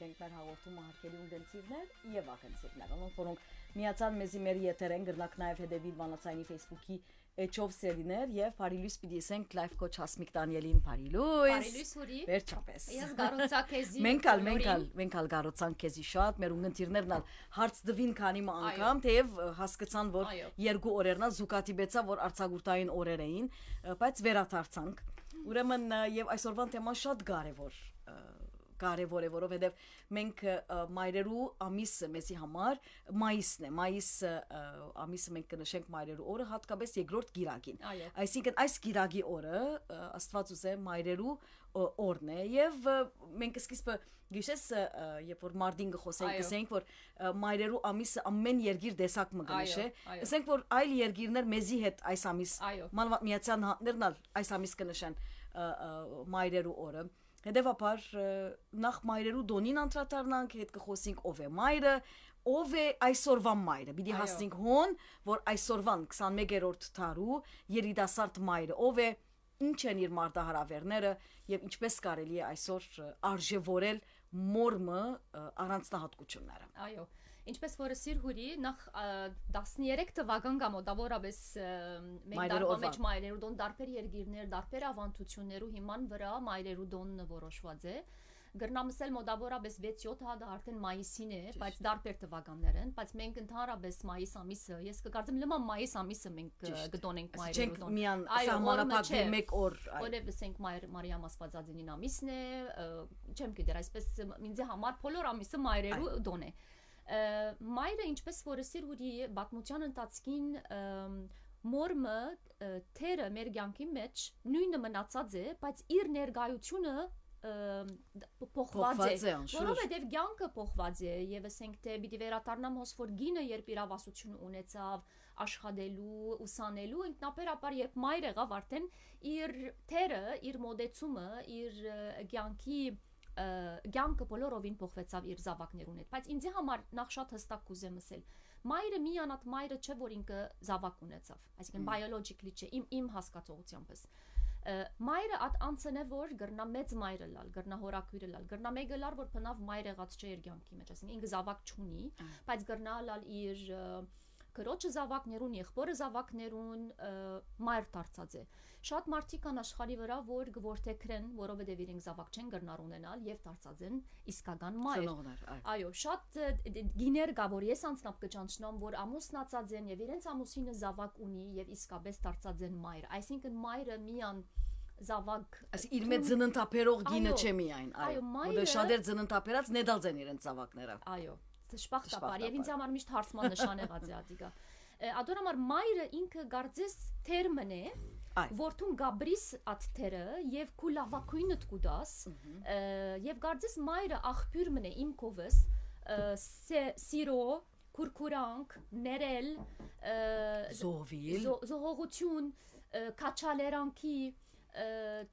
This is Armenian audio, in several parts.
ենք մեր հաղորդումը հարկելի ունգընծիրներ եւ ակնծիրներ, որոնք միացան մեզի մեր եթերեն գրնակ նաեւ հետեւիլ Վանացայինի Facebook-ի էջով սերիներ եւ Փարիլույս պիտի ասենք լայվ կոչ Հասմիկ Դանիելին Փարիլույս հուրի վերջապես ես գարոցա քեզի մենք գարոցան քեզի շատ մեր ունգընծիրներն հարց դվին քանի անգամ թեև հասկացան որ երկու օրերնա զուկատի բեցա որ արցագուրտային օրեր էին բայց վերադարձանք ուրեմն եւ այսօրվան թեման շատ կարևոր է որովհետեւ մենք մայրերու ամիսը մեզի համար մայիսն է մայիս ամիսը մենք կնշենք մայրերու օրը հատկապես երկրորդ գիրագին այսինքն այս գիրագի օրը աստված ուզե մայրերու օրն է եւ մենք սկիզբը գիշես երբ որ մարտին գխոսենք որ մայրերու ամիսը ամեն երկիր դեսակ մը գնիշե ասենք որ այլ երկիրներ մեզի հետ այս ամիս մանավանդ միացյալ նահանգներն այս ամիս կնշեն մայրերու օրը Հետևաբար նախ մայրերու դոնին անդրադառնանք, հետ կխոսենք ով է մայրը, ով է այսօրվան մայրը, պիտի հասնենք հոն, որ այսօրվան 21-րդ դարու երիտասարդ մայրը, ով է, ինչ են իր մարտահրավերները եւ ինչպես կարելի է այսօր արժևորել մորմը առանձնահատկությունները։ Այո, ինչպես որ սիրհուրի նախ 13 թվական գամոդավորապես մենք դարվա մեջ մայրերու դոն դարբեր երկիրներ, դարբեր ավանդություններու հիման վրա մայրերու դոնը որոշված է։ Գրնամսել մոդավորապես 6-7 հատ արդեն մայիսին է, բայց դարբեր թվականներ են, բայց մենք ընդհանրապես մայիս ամիսը, ես կկարծեմ լմա մայիս ամիսը մենք գտոնենք մայրերու դոն։ Միան սահմանափակվի մեկ օր։ Օրը ասենք Մարիամ Աստվածածինին ամիսն է, չեմ գիտեր, այսպես ինձ համար բոլոր ամիսը մայրերու դոն է։ Մայրը ինչպես որ սիրհուրի բացմության ընթացքին մորմը թերը մեր կյանքի մեջ նույնը մնացած է, բայց իր ներկայությունը փոխված է, որովհետև կյանքը փոխված է եւ ասենք թե պիտի վերադառնամ հոս որ գինը երբ իրավասություն ունեցավ աշխատելու, ուսանելու, ինքնաբերաբար երբ մայր եղավ արդեն իր թերը, իր մոդեցումը, իր կյանքը բոլորովին փոխվեցավ իր զավակներուն հետ, բայց ինձ համար նախ շատ հստակ կուզեմ ասել մայրը միանալ մայրը չէ որ ինքը զավակ ունեցավ, այսինքն biologically չէ, իմ հասկացողությամբ Մայրը այդ անցն է որ գրնա մեծ մայրը լալ, գրնա հորաքույրը լալ, գրնա մեկը լալ որ բնավ մայր եղած չէ իր կյանքի մեջ, այսինքն ինքը զավակ չունի, բայց գրնա լալ իր Քրոջը զավակներուն, եղբորը զավակներուն մայր դարձած է։ Շատ մարդիկ կան աշխարհի վրա, որ գորթեքրեն, որովհետև իրենք զավակ չեն գրնար ունենալ եւ դարձած են իսկական մայր։ Այո, շատ գիներ կա, որ ես անցնապ կճանչնամ, որ ամուսնացած են եւ իրենց ամուսինը զավակ ունի եւ իսկապես դարձած են մայր։ Այսինքն մայրը միան զավակ Այսինքն իր մեջ ծննդապերող գինը չէ միայն, այո, որը շատ էր ծննդապերած նեդալց են իրենց զավակները։ Այո Շպախտապար եւ ինձ համար միշտ հարցման նշան եղած է ադիգա Ադոնամար մայրը ինքը գարձես թերմն է որթուն գաբրիս at թերը եւ քուլավակույնը դուդաս եւ գարձես մայրը աղբյուր մն է իմ կովս սիրո քուրքուրանք ներել զողողություն քաչալերանքի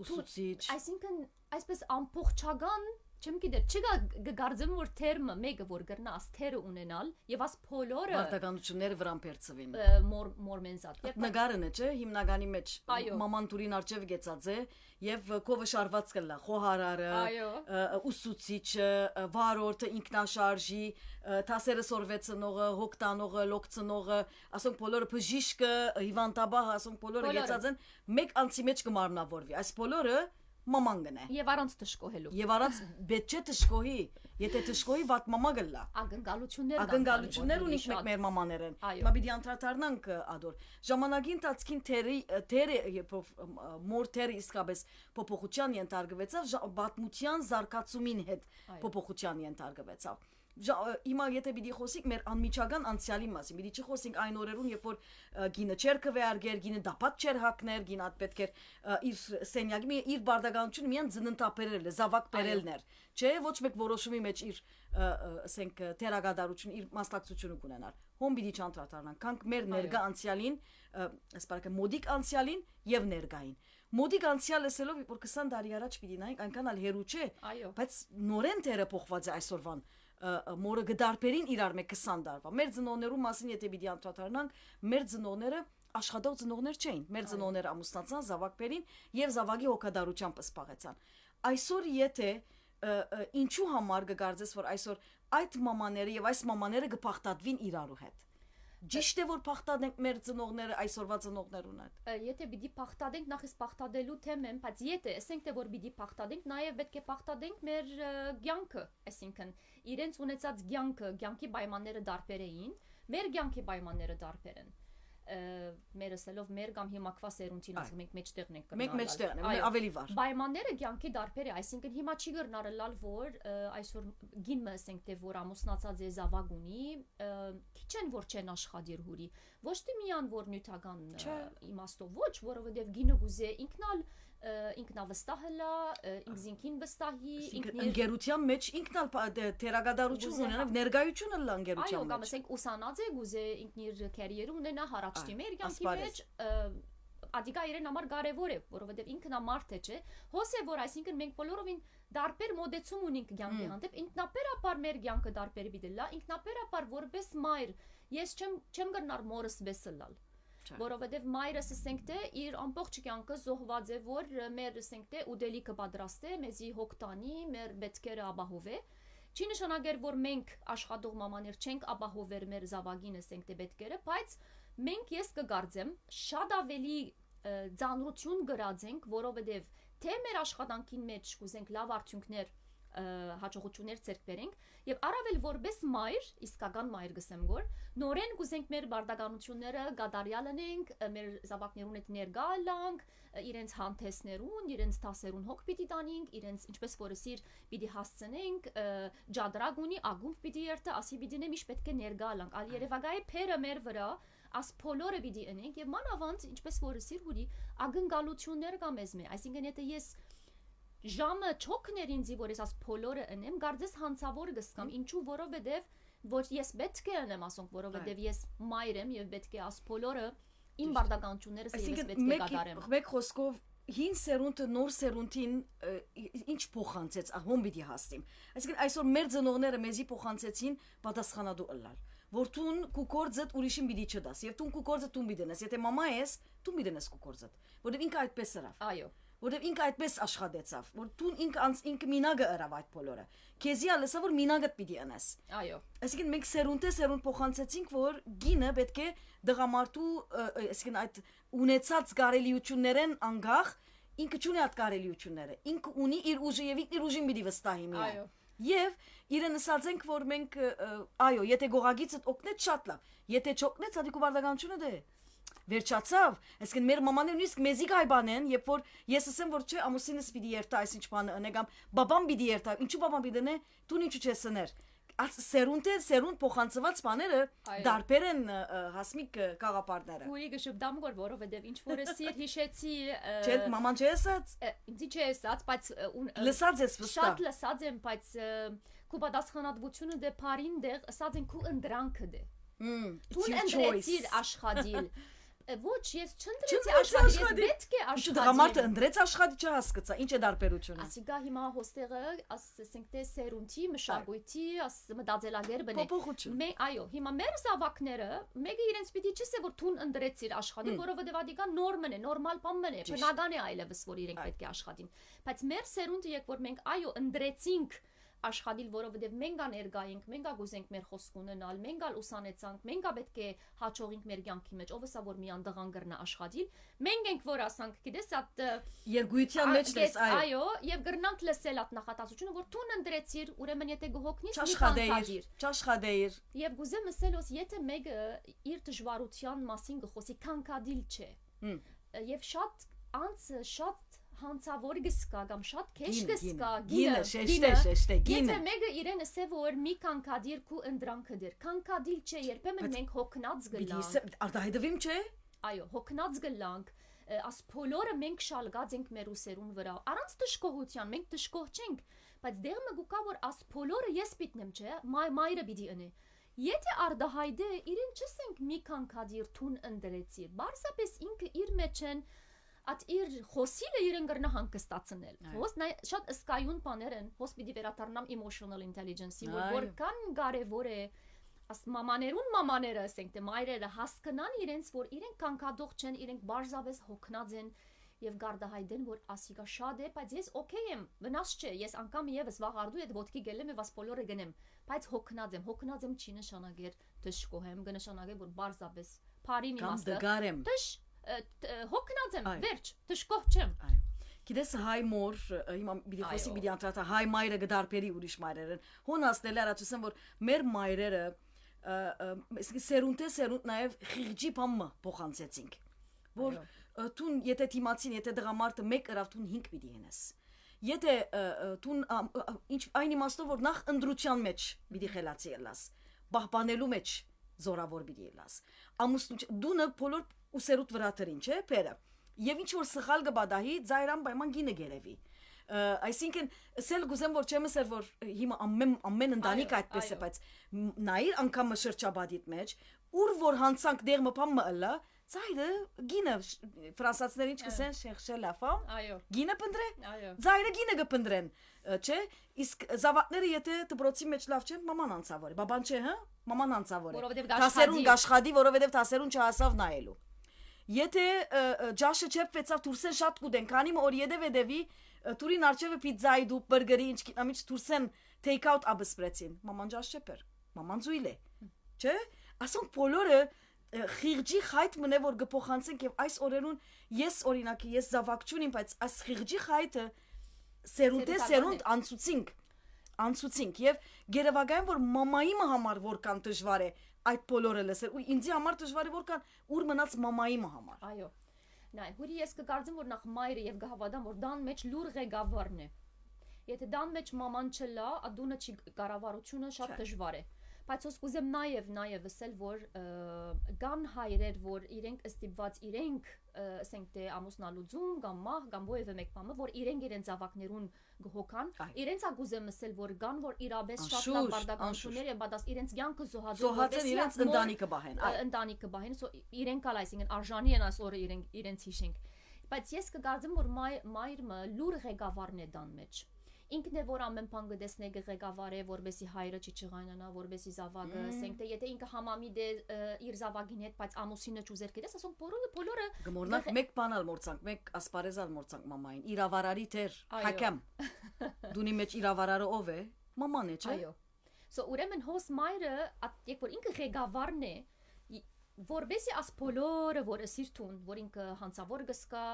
ուսուցիչ այսինքն այսպես ամփոխչական Չեմ գիտեր, չկա գարձեմ որ թերմը մեկը որ գրնա ասթերը ունենալ եւ աս փոլորը Մարդականությունները վրան պերծվին մորմենզատ Նկարն է, չէ, հիմնականի մեջ մաման դուրին արջև գեցած է եւ կովը շարված կլա, խոհարարը, ուսուցիչը, վարորդը, ինքնաշարժի, թասերը սորվեցնողը, հոգտանողը, լոկցնողը, ասոնք բոլորը բժիշկը, հիվանդաբահը, ասոնք բոլորը գեցած են մեկ անցի մեջ կմարմնավորվի։ Այս բոլորը Մաման գնե Եվ առանց տշկոհելու Եվ առանց պետք չէ տշկոհի Եթե տշկոհի վատ մամա գլա Ակնկալություններ ունենք մեկ մեր մամաներ են Մա պիտի անդրադառնանք ադոր Ժամանակի ընթացքին թերը մոր թերը իսկապես փոփոխության ենթարկվեցավ Պատմության զարգացումին հետ փոփոխության ենթարկվեցավ Հիմա եթե պիտի խոսենք մեր անմիջական անցյալի մասին, պիտի չխոսենք այն օրերուն, երբ որ գինը չեր քվեարկեր, գինը դապատ չեր հակներ, գինը պետք էր իր սենյակի իր բարդականությունը միան ծննդապերել է, զավակ բերելն էր, չէ, ոչ մեկ որոշումի մեջ իր ասենք թերագադարություն, իր մասնակցությունը կունենար։ Հոն պիտի չանդրադառնանք, քանք մեր ներկա անցյալին, ասպարակը մոդիկ անցյալին եւ ներկային։ Մոդիկ անցյալը ասելով, որ 20 տարի առաջ պիտի նայենք, այնքան էլ հերու չէ, բայց նորեն թերը փոխված է այսօրվան մորը գդարբերին իրար մեկ 20 տարվա։ Մեր ծնողներու մասին եթե պիտի անդրադառնանք, մեր ծնողները աշխատող ծնողներ չէին։ Մեր ծնողները ամուսնացան, զավակ բերին եւ զավակի հոգադարությամբ սպաղեցան։ Այսօր եթե ինչու համար կգարձես որ այսօր այդ մամաները եւ այս մամաները կփախտատվին իրարու հետ։ Ճիշտ է որ փախտadենք մեր ծնողները այսօրվա ծնողներուն հետ։ Եթե պիտի փախտadենք նախ փախտadելու թեմեն, բայց եթե ասենք թե որ պիտի փախտadենք, նաև պետք է փախտadենք մեր կյանքը, այսինքն իրենց ունեցած կյանքի պայմանները դարբեր էին, մեր կյանքի պայմանները դարբեր են։ Մեր ասելով մեր կամ հիմակվա սերունդին ասենք մենք մեջտեղն ենք կնալալ։ Մենք մեջտեղն ենք, ավելի վար։ Պայմանները կյանքի դարբեր է, այսինքն հիմա չի գտնարելալ որ այսօր գինը ասենք թե որ ամուսնացած է զավակ ունի, քիչ են որ չեն աշխատիր հուրի։ Ոչ թե միան որ նյութական իմաստով ոչ, որովհետև գինը գուզե ինքնավստահ լա, ինքնին վստահի, ինքներության մեջ ինքնալ թերագադարություն ունենալ, ներկայությունը լա ընկերության մեջ։ Այո, կամ ասենք ուսանած է, գուզե ինքն իր կարիերը ունենա, հարաճտի մեր կյանքի մեջ, ադիգա իրեն համար կարևոր է, որովհետև ինքնամարդ է, չէ։ Հոս է որ այսինքն մենք բոլորովին դարբեր մոդեցում ունենք կյանքի հանդեպ, ինքնաբերաբար մեր կյանքը դարբեր պիտի լա, ինքնաբերաբար որպես մայր, ես չեմ գնար մորս վեսլալ։ Որովհետև մայրս ասենք թե իր ամբողջ կյանքը զոհված է որ մեր ասենք թե ուդելիքը պատրաստե, մեզի հոգ տանի, մեր պետքերը ապահովե։ Չի նշանակեր որ մենք աշխատող մամաներ չենք ապահովեր մեր զավակին ասենք թե պետքերը, բայց մենք ես կգարձեմ շատ ավելի ծանրություն գրածենք, որովհետև թե մեր աշխատանքին մեջ կուզենք լավ արդյունքներ հաջողություններ ցերկ բերենք եւ առավել որպես մայր, իսկական մայր գսեմ գոր, նորեն կուզենք մեր բարդականությունները գադարյալ անենք, մեր զավակներուն հետ ներկա լանք, իրենց հանդեսներուն, իրենց դասերուն հոգ պիտի տանենք, իրենց ինչպես որսիր պիտի հասցնենք, ջադրագունի ագումբ պիտի երթա, ասի պիտի նեմիշ պետք է ներկա լանք, ալ երևակայ փերը մեր վրա աս փոլորը պիտի ընենք եւ մանավանդ ինչպես որսիր հուրի ագնկալություններ կա մեզ մե, այսինքն եթե ես ժամը չոքներ ինձի որ ես աս փոլորը ընեմ, գարձես հանցավոր գսկամ, ինչու որովհետև ոչ ես պետք է ընեմ ասոնք, որովհետև ես մայր եմ եւ պետք է աս փոլորը իմ բարդականություններս ես պետք է կատարեմ։ Մեկ խոսքով հին սերունդը նոր սերունդին ինչ փոխանցեց, ահոն պիտի հասնիմ։ Այսինքն այսօր մեր ծնողները մեզի փոխանցեցին պատասխանատու ըլլալ, որ տուն քու կորձդ ուրիշին պիտի չդաս, եւ տուն քու կորձը տուն պիտի դնես, եթե մամա ես, տուն պիտի դնես քու կորձդ, որովհետև ինքը այդպես սրավ։ Այո։ Որովհետև ինքը այդպես աշխատեցավ, որ տուն ինքը մինագը ըրավ այդ բոլորը։ Քեզի ալեսա որ մինագդ պիտի անես։ Այո։ Այսինքն մենք սերունդ փոխանցեցինք, որ գինը պետք է դղամարտու, այսինքն այդ ունեցած կարելիություններեն անգախ ինքը չունի այդ կարելիությունները։ Ինքը ունի իր ուժը եւ իր ուժին պիտի վստահի միայն։ Այո։ Եվ իրեն ասած ենք, որ մենք այո, եթե գողագիցդ օգնեց շատ լավ, եթե չօգնեց, ադիկու բարդականությունը դե վերջացավ, այսինքն մեր մամաներն նույնիսկ մեզի գայբանեն, երբ որ ես ասեմ որ չէ, ամուսինս պիտի երթա, այսինչ բանը անեգամ, բաբան պիտի երթա, ինչու բաբան պիտի դնե, դու ինչու չես սներ։ Սերունդ փոխանցված բաները դարբեր են հասմիկ գաղապարները։ Հուրի գշուպդամ գոր, որովհետև ինչ որ էսի հիշեցի Չէ, մաման չէ ասած։ Ինձի չէ ասած, բայց լսած ես վստահ։ Շատ լսած եմ, բայց քու պատասխանատվությունը դե բարին դեղ, ասած են քու ընդրանքը դե։ Դու ընդրեցիր աշխատիլ։ Ոչ, ես չընտրեցի աշխատել, ես պետք է աշխատել։ Դղամարտը ընդրեց աշխատի չհասկացա, ինչ է դարբերությունը։ Ասիկա հիմա հոստեղը, ասենք թե սերունդի, մշակույթի, մտածելակեր բնե։ Այո, հիմա մեր զավակները, մեկը իրենց պիտի չսե որ թուն ընդրեցիր աշխատի, որովհետև ադիկա նորմն է, նորմալ բան է, բնական է այլևս որ իրենք պետք է աշխատին։ Բայց մեր սերունդը երբ որ մենք այո ընդրեցինք աշխատիլ, որովհետև մենք ներգայինք, մենք գուզենք մեր խոսք ունենալ, մենք ուսանեցանք, մենք պետք է հաջողենք մեր կյանքի մեջ, ով էսա որ միան դղան գրնա աշխատիլ, մենք ենք որ ասանք, գիտես, այդ երկույթյան մեջ ես, այո, եւ գրնանք լսել այդ նախատասությունը, որ դու ընդրեցիր, ուրեմն եթե գողոքնից չաշխատեիր։ Եվ գուզեմ ասելոս, եթե մեկը իր դժվարության մասին գխոսի, քանքադիլ չէ։ Եվ շատ հանցավոր գսկա կամ շատ քեշ գսկա գինը եթե մեկը իրեն ասե որ մի քանքադիր քու ընդրանքը դեր քանքադիլ չէ երբեմն մենք հոգնած գլանք արտահայտվիմ չէ այո հոգնած գլանք աս փոլորը մենք շալգած ենք մեր ուսերուն վրա առանց դժկողության մենք դժկող չենք բայց դեղը գուկա որ աս փոլորը ես պիտնեմ չէ մայրը պիտի ընե եթե արտահայտե իրեն չսենք մի քանքադիր թուն ընդրեցի բարսապես ինքը իր մեջ են At իր խոսիլը իրեն գրնա հանգստացնել։ Հոս նա շատ ըսկայուն բաներ են, հոս պիտի վերադառնամ emotional intelligence-ի, որ որքան կարևոր է աս մամաները, ասենք թե մայրերը հասկանան իրենց, որ իրենք կանկադող չեն, իրենք բարձավես հոգնած են, եւ գարդահայտեն որ ասիգա շատ է, բայց ես օքեյ եմ, վնաս չէ, ես անգամ եւս վաղարդու այդ ոտքի գելեմ եւ ասպոլորը գնեմ, բայց հոգնած եմ չի նշանակեր դժկոհ եմ, կնշանակե որ բարձրապես բարին իմաստը դժ հոգնած եմ, վերջ, դժկոհ չեմ։ Գիտես հայ մոր հիմա պիտի խոսի պիտի անդրադառնա հայ մայրը գդարբերի ուրիշ մայրերեն հոնաստել առաջացան որ մեր մայրերը սերունդ նաև խիղճի բամը փոխանցեցինք որ տուն եթե թիմացին եթե դղամարտը մեկ գրավ տուն 5 պիտի ենես եթե տուն ինչ այն իմաստով որ նախ ընդրության մեջ պիտի խելացի ելաս բահբանելու մեջ զորավոր պիտի ելաս ամուսնու դունը բոլոր ուսերուտ վրա դրին չէ բերը եւ ինչ որ սխալ գբադահի ծայրան պայման գինը գերեվի այսինքն սել գուզեմ որ չեմ ասել որ հիմա ամեն ընտանիք այդպես է բայց նայր անգամ շրջաբադիտ մեջ ուր որ հանցանք դեր մփամը ըլա ծայրը գինը ֆրանսացիներն ինչ կսեն շեխշել լաֆա գինը պնդրե ծայրը գինը կպնդրեն չէ իսկ զավակները եթե դպրոցի մեջ լավ չեն մաման անցավոր է բաբան չէ հա մաման անցավոր է դասերուն գաշխադի որովհետեւ դասերուն չհասավ նայելու եթե ջաշը չփվեցավ դուրսեն շատ կուդեն քանի որ յեդեվեդեվի Տուրին արջևը պիզզայի դու բուրգերի ինչ գիտամիջ դուրսեն take out աբսպրեցին մաման ջաշ չեպեր մաման զույլ է չէ ասոնք բոլորը խիղճի խայտ մնե որ գփոխանցենք եւ այս օրերուն ես օրինակի ես զավակչունին բայց այս խիղճի խայտը սերունդ անցուցինք եւ գերեվագային որ մամայի համար որքան դժվար է այդ բոլորը լսել ու ինձի համար դժվար է որքան ուր մնաց մամայի համար այո Նայ, հուրի ես կգարձեմ, որ նախ մայրը և գահավադան, որ դան մեջ լուր ղեգավարն է։ Եթե դան մեջ մաման չլա, ադունը չի կարավարությունը շատ դժվար է։ Բայց ոս կուզեմ նաև ասել, որ կան հայրեր, որ իրենք ստիպված իրենք, ասենք թե ամուսնալուծում, կամ մահ, կամ ովևէ մեկ բանը, որ իրենց ավակներուն գհոքան, իրենց ագուզեմ ասել, որ կան, որ իրաբես շատ լավ բարդականություններ են, բայց իրենց կյանքը զոհացեն իրենց ընտանիքը բահեն, իրենք ալ այսինքն արժանի են այս օրը իրենց հիշենք։ Բայց ես կգարձեմ, որ մայրը լուր ղեկավարն է դան մեջ։ Ինքն է որ ամեն բան գտեսնե ղեկավար է, որբեսի հայրը չճղայնանա, որբեսի զավակը, ասենք թե եթե ինքը համամիտ է իր զավակին հետ, բայց ամուսինը չուզեր գիտես, ասենք բոլորը գմորնակ մեկ բան ալ մորցանք, մեկ ասպարեզալ մորցանք մամային, իրավարարի թեր, հակամ։ Դունի մեջ իրավարարը ով է, մաման է, չէ։ Այո։ So ուրեմն հոս մայրը, երբ որ ինքը ղեկավարն է, որբեսի աս բոլորը որը սիրտուն, որ ինքը հանցավոր գսկա,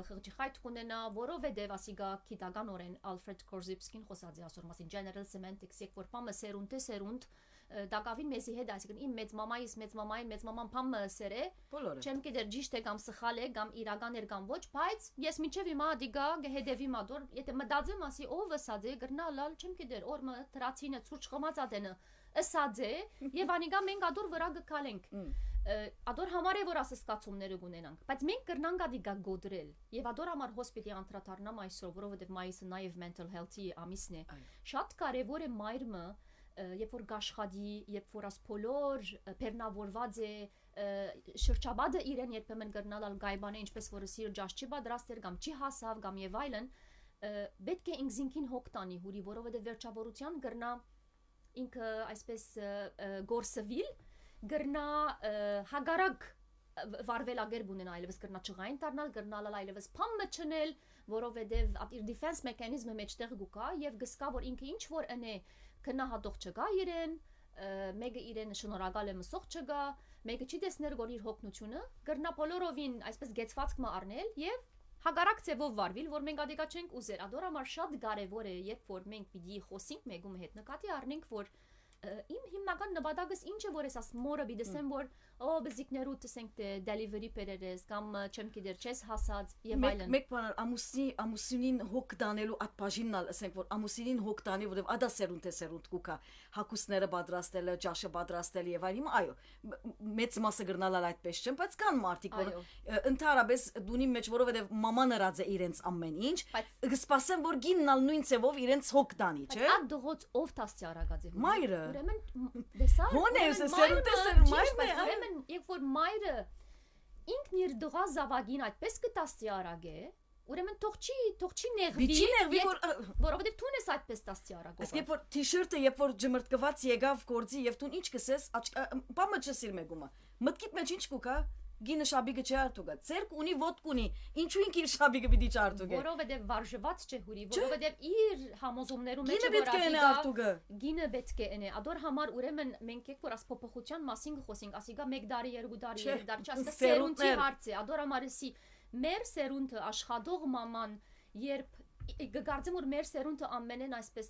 խղճի խայտ կունենա, որովհետև ասիգա գիտական օրեն Ալֆրեդ Կորզիպսկին խոսած է ասոր մասին General Semantics, երբ որ պամը սերունդ դակավին մեզի հետ այսինքն իմ մեծ մաման պամը սերը, չեմ գիտեր ճիշտ է կամ սխալ է կամ իրական էր կամ ոչ, բայց ես մինչև հիմա դիգա գհեդեվի մադոր, եթե մտածեմ ասի ով ասած է գրնալալ, չեմ գիտեր օրը տրացինը ցուրջ խմած ադենը ասած է եւ անիգա մենք ադոր վրա գկալենք ադոր համար է որ ասսկացումները գունենանք բայց մենք կրնանք ադիգա գոդրել եւ ադոր համար հոսպիտալի անդրադառնամ այսօր որովհետեւ մայիսը նաեւ mental health-ի ամիսն է շատ կարեւոր է մայրը երբ որ գաշխադի երբ որ աս բոլոր բեռնավորված է շրջաբադը իրեն երբեմն կրնալ գայբանը ինչպես որ սիր ջաշ չի պատրաստեր կամ չի հասավ կամ եւ այլն պետք է ինքզինքին հոգ տանի հուրի որովհետեւ վերջավորության կրնա ինքը այսպես գորսվիլ գրնա հագարակ վարվելագեր բունենա այլևս գրնա չղային դառնալ գրնալ այլևս փամը չնել որովհետև իր defense mechanism-ը մեջտեղ գուկա եւ գսկա որ ինքը ինչ որ ընե քնահատող չգա իրեն մեկը իրեն շնորհակալ է մսող չգա մեկը չի տեսներ որ իր հոգնությունը գրնա բոլորովին այսպես գեցվածք մը առնել եւ հագարակ ծևով վարվել որ մենք ադիկա չենք ուզեր ադոր համար շատ կարեւոր է երբ որ մենք պիտի խոսենք մեկում հետ նկատի առնենք որ իմ հիմնական նպատակս ինչ է որ ես մորը բիդեսեմ որ բզիկներու տեսենք թե delivery pererես կամ չեմ գիտեր չես հասած եւ այլն մեկ բան ամուսինին հոգ տանելու ատբաժիննալ ասենք որ ամուսինին հոգ տանի որով ադա սերունդ կուկա հակուսները պատրաստելը ջաշը պատրաստել եւ այլն այո մեծ մասը գրնալալ այդպես չեմ բայց կան մարդիկ որ ընդհանրապես դունի մեջ որովհետեւ մաման հրած է իրենց ամեն ինչ կսպասեն որ գիննալ նույն ծևով իրենց հոգ տանի չէ այդ դղոց ով տասի արագած է մայրը ուրեմն դեսա մայրը երբ որ մայրը ինքն իր դղա զավագին այդպես կտասի արագ է ուրեմն թող չի նեղվի որովհետև դու ես այդպես տասի արագ երբ որ թիշերտը երբ որ ջմրտկված եկավ գործի եւ դու ինչ կսես բամը չսիր մեգումը մտքիդ մեջ ինչ կուկա գինը շաբիգը չի արտուգա ցերկ ունի ոդկ ունի ինչու ինքը իր շաբիգը պիտի չարտուգե որովհետև վարժված չէ հուրի որովհետև իր համոզումներում մեջ գինը պետք է ene ադոր համար ուրեմն մենք եք որ ասփոփոխության մասին խոսենք ասիգա 1 տարի 2 տարի 3 տարի չասկա սերունդի հարց է ադոր համար էսի մեր սերունդը աշխատող մաման երբ գկարձեմ որ մեր սերունդը ամենեն այսպես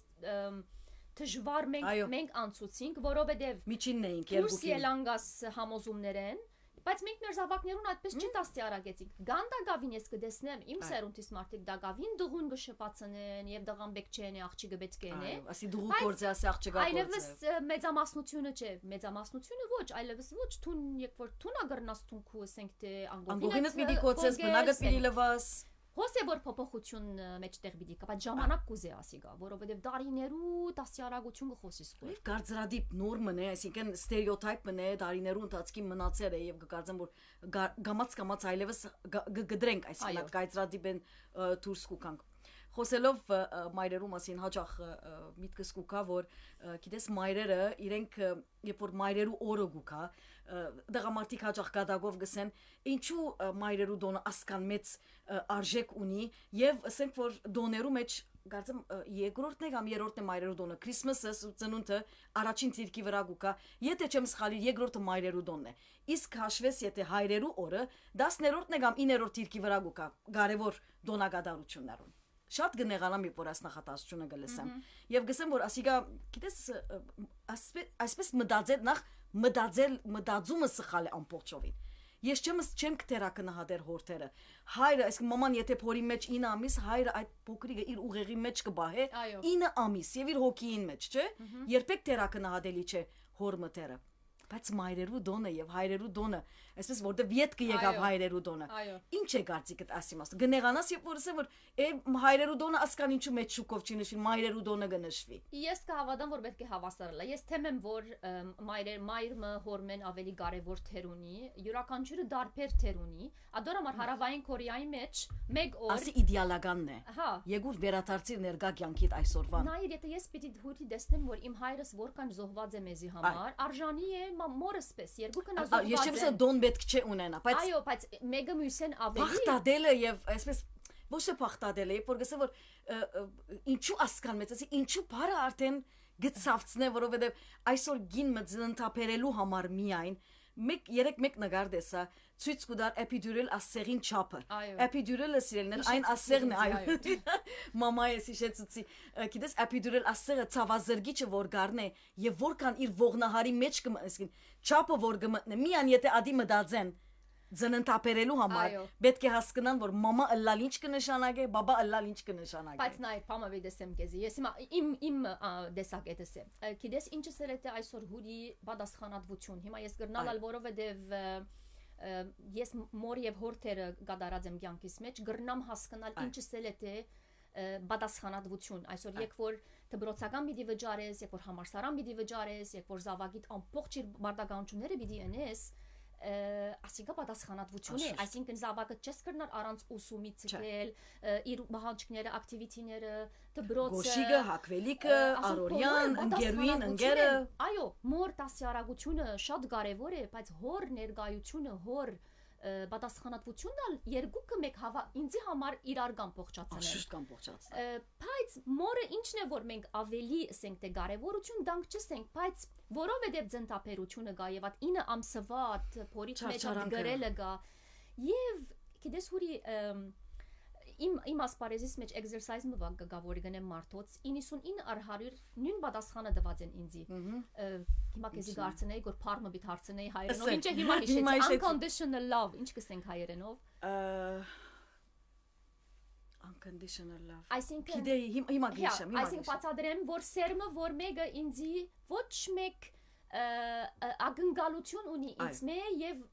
դժվար մենք անցուցինք որովհետև միջինն էինք երկուքին ելանգաս համոզումներ են բայց մենք մեր զավակներուն այդպես չի դաստիարակեցինք գանդա գավին ես կդեսնեմ իմ սերունդիս մարդիկ դա գավին դղուն գշպացնեն եւ դղան բեք չեն աղջիկը պետք է նե ասի դղու կորձի ասի աղջիկա այլևս մեծամասնությունը չէ մեծամասնությունը ոչ այլևս ոչ թուն երբ որ թունա գրնաս թուն քու ասենք թե անգողինը պիտի կոծես բնագը պիտի լվաս Հոս է որ փոփոխություն մեջտեղ պիտի կա, բայց ժամանակ կուզե ասիգա, որովհետև դարիներու դաստիարակություն կխոսիս կոր։ Կարծրադիպ նորմն է, այսինքն ստերեոտայպն է, դարիներու ընթացքի մնացել է եւ կկարծեմ որ գամած այլևս գդրենք, այսինքն կարծրադիպեն դուրս կուկանք։ Խոսելով մայրերու մասին հաճախ միտքս կուկա որ գիտես մայրերը իրենք երբ որ մայրերու օրը գուկա դղամարտիկ հաճախ գադագով գսեն ինչու մայրերու դոնը ասկան մեծ արժեք ունի եւ ասենք որ դոներու մեջ գարձեմ երկրորդն է կամ երրորդն է մայրերու դոնը քրիսմասը ծնունդը առաջին թիրքի վրա գուկա եթե չեմ սխալի երկրորդը մայրերու դոնն է իսկ հաշվես եթե հայրերու օրը 10-րդն է կամ 9-րդ թիրքի վրա գուկա կարևոր դոնագադարություններուն Շատ գնեղանամ երբ որ այս նախատասությունը գլսեմ եւ գսեմ որ ասիգա գիտես այսպես մտածումը սխալ է ամբողջովին ես չեմ կտերակնահատեր հորթերը հայրը այսինքն մաման եթե փորի մեջ 9 ամիս հայրը այդ փոքրիկը իր ուղեղի մեջ կբահե 9 ամիս եւ իր հոգին մեջ չէ երբեք տերակնահատելի չէ հոր մտերը բայց մայրերու դոնը եւ հայրերու դոնը այսպես որտեվ յետքը եկավ հայրերու դոնը ինչ է կարծիքդ ասի մաս գնեղանաս երբ որ ասեմ որ հայրերու դոնը ասկան ինչու մեջ շուկով չի նշվի մայրերու դոնը կնշվի ես կհավատամ որ պետք է հավասարել ես թեմեմ որ մայրը հորմեն ավելի կարևոր թեր ունի յուրաքանչյուրը դարբեր թեր ունի ադոր համար հարավային կորեայի մեջ մեկ օր ասի իդեալականն է եկուր վերադարձիր ներկա կյանքիդ այսօրվան նայր եթե ես պիտի հույթի դեսնեմ որ իմ հայրս որքան զոհված է մեզի համար արժանի է մորսպես երկուքն ազոհված ես չեմ դոն պետք չէ ունենա բայց այո բայց մեկը մյուսեն ավելի փախտադելը եւ այսպես ոչ թե փախտադելը երբ որ գսեմ որ ինչու ասկան մեծ ասի ինչու բարը արդեն գծավցնե որովհետեւ այսօր գին մծնթափերելու համար միայն մեկ նկար դեսա ցույց կուդար էպիդուրալ ասեղին չափը էպիդուրալը սիրելներ այն ասեղն է այո մամայես հիշեցուցի գիտես էպիդուրալ ասեղը ցավազրգիչը որ գառնե եւ որքան իր ողնահարի մեջ այսինքն չափը որ գմտնե միան եթե ադի մտածեն ձնընթափերելու համար պետք է հասկանան որ մամա ըլլալ ինչ կնշանակե բաբա ըլլալ ինչ կնշանակե բայց նայ փամավի դեսեմ քեզի ես իմ դեսակետս է գիտես ինչս է թե այսօր հուրի պատասխանատվություն հիմա ես գրնալ որովհետեւ ես մոր եւ հորթերը գադարած եմ կյանքիս մեջ գրնամ հասկանալ ինչս է թե պատասխանատվություն այսօր երբ որ դբրոցական պիտի վճարես երբ որ համալսարան պիտի վճարես երբ որ զավակիդ ամբողջ իր մարդկանությունները պիտի անես ասիկա պատասխանատվություն է այսինքն զավակը չես կրնար առանց ուսումի ցկել իր մահանջքները ակտիվիտիները դբրոցը գոշիգը հակվելիքը արորյան ընկերուին ընկերը այո մոր դասյարակությունը շատ կարևոր է բայց հոր ներկայությունը հոր պատասխանատվություն դալ երկուքը մեկ ինձի համար իրար կամ փոխչացնել բայց մորը ինչն է որ մենք ավելի ասենք թե կարևորություն դանք չսենք բայց որովհետև ձնտապերությունը գա եւ այդ 9 ամսվա փորիչ մեջ գրելը գա եւ գիտես հուրի իմ ասպարեզից մեջ exercise-ը վակ գա որ գնեմ մարդոց 99/100 նույն պատասխանը տված են ինձի հիմա քեզի գարցնեի որ փարմը բիթ հարցնեի հայերենով ինչ է հիմա հիշեցի unconditional love ինչ կսենք հայերենով unconditional love այսինքն գիտեի հիմա գիշեմ այսինքն բացատրեմ որ սերմը որ մեկը ինձի ոչ մեկ ակնկալություն ունի ինձ մե եւ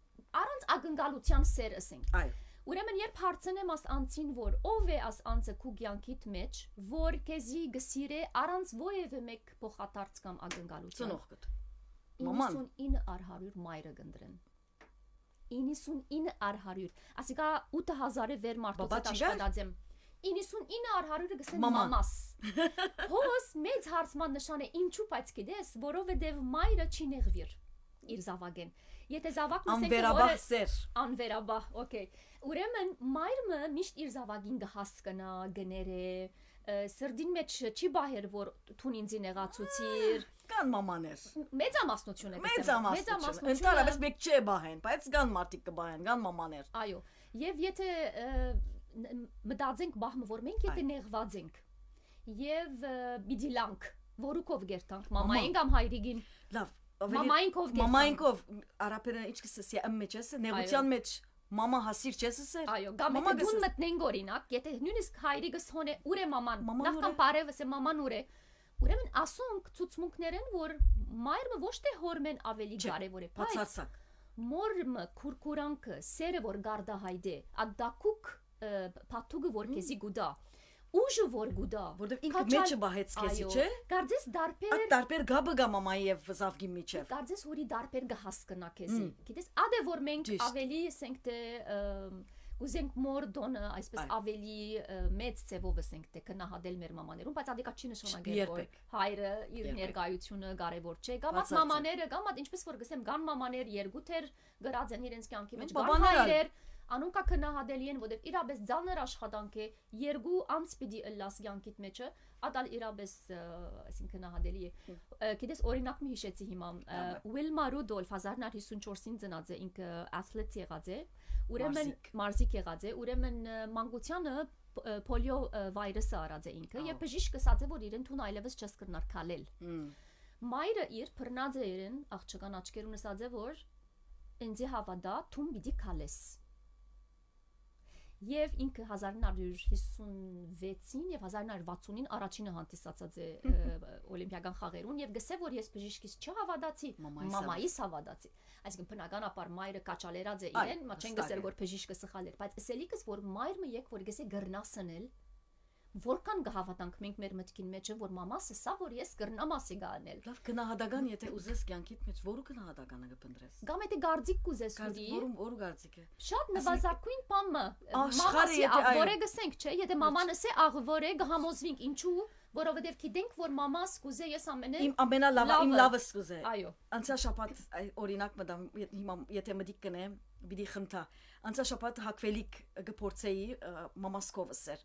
առանց ակնկալության սեր ասենք այո Ուրեմն երբ հարցնեմ աս անցին որ ով է աս անցը քու կյանքիդ մեջ որ քեզի գսիրե առանց ովևէ մեկ փոխադարձ կամ ակնկալություն ծնողքդ մաման 99/100 մայրը գնդրեն 99/100 ասիկա 8000-ը վեր մարդոց աշխատած եմ 99/100-ը գսեն մամաս հոս մեծ հարցման նշան է ինչու բայց գիտես որովհետև մայրը չի նեղվիր միշտ իր զավակեն։ Եթե զավակն անվերաբահ սեր, անվերաբահ, օքեյ։ Ուրեմն մայրը միշտ իր զավակին կհասկնա, գները, սրդին մեջ չի բահեր, որ թուն ինձ նեղացուցիր։ կան մամաներ։ Մեծամասնություն է Մեծամասնություն։ Ընդհանրապես մեկ չէ բահեն, բայց կան մարդիկ կբահեն, կան մամաներ։ Այո։ Եվ եթե մտածենք բահմը, որ մենք եթե նեղված ենք եւ պիտի լանք, որուկով գերտանք մամային կամ հայրիկին։ Լավ, մամայինքով արաբերեն ինչքսես է մեջ է, նեղության մեջ մամա հասիր չես ասել։ Այո, կամ եթե դու մտնենք օրինակ, եթե նույնիսկ հայրիկս հոնե ուր է մաման, նախքան բարևս է մաման ուր է։ Ուրեմն ասոնք ցուցմունքներեն, որ մայրը ոչ թե հորմեն ավելի կարևոր է, բայց մորը քուրքուրանքը, սերը որ գարդահայդե, ադակուկ փաթուգը որ քեզի գուդա, ուժը որ գուդա, որտեղ ինքը մեջը բահեց քեզի, չէ։ Կարծես դարբեր գաբը գա մամայի եւ զավգի միջև։ Կարծես հորի դարբեր կհասկնա քեզի։ Գիտես, ադե որ մենք ավելի ասենք թե ուզենք մոր դոնը այսպես ավելի մեծ ծևով ասենք թե կնահատել մեր մամաներուն, բայց ադիկա չի նշանակել որ հայրը իր ներկայությունը կարևոր չէ։ Գամած մամաները, գամած ինչպես որ գսեմ, գան մամաներ երկութեր գրած են իրենց կյանքի մեջ, գան հայրեր անոնքա կնահատելի են, որովհետև իրապես ձանր աշխատանք է, երկու անց պիտի ըլլաս կյանքիդ մեջը, ադալ իրապես այսինքն նահատելի է։ Գիտես օրինակ մի հիշեցի հիմա, Ուիլմա Ռուդոլֆ 1954-ին ծնած է, ինքը աթլետ եղած է, ուրեմն մարզիկ եղած է, ուրեմն մանկությանը պոլիո վիրուսը արած է ինքը, եւ բժիշկը ասաց է, որ իրեն թուն այլևս չես կրնար քալել։ Մայրը իր բռնած է իրեն աղջկան աչքերուն ասաց է, որ ինձ հավատա թուն պիտի քալես։ Եվ ինքը 1956-ին եւ 1960-ին առաջինը հանդիսացած է օլիմպիական խաղերուն եւ գսե որ ես բժիշկից չհավատացի, մամայիս հավատացի։ Այսինքն բնականաբար մայրը կաչալերած է իրեն, մա չեն գսել որ բժիշկը սխալ էր, բայց ասելիքս որ մայրը եկ որ գսե գրնասնել, որքան կհավատանք մենք մեր մտքին մեջը որ մամասը սա որ ես կրնամ ասի գանել։ Լավ գնահատական եթե ուզես կյանքիդ մեջ որու գնահատականը կփնտրես։ Կամ եթե գարձիկ կուզես ունի։ Որու գարձիկ է։ Շատ նվազագույն բանը։ Մամասի աղվոր է գսենք, չէ, եթե մամանս է աղվոր է կհամոզվենք, ինչու, որովհետև գիտենք որ մամաս կուզե ես ամենը իմ ամենալավը իմ լավս կուզե։ Այո։ Անցյալ շաբաթ օրինակ մտամ հիմա եթե մտիկ կնեմ, պիտի խնդա։ Անցյալ շաբաթ հակվելիք գփորձեի մամասկովս էր։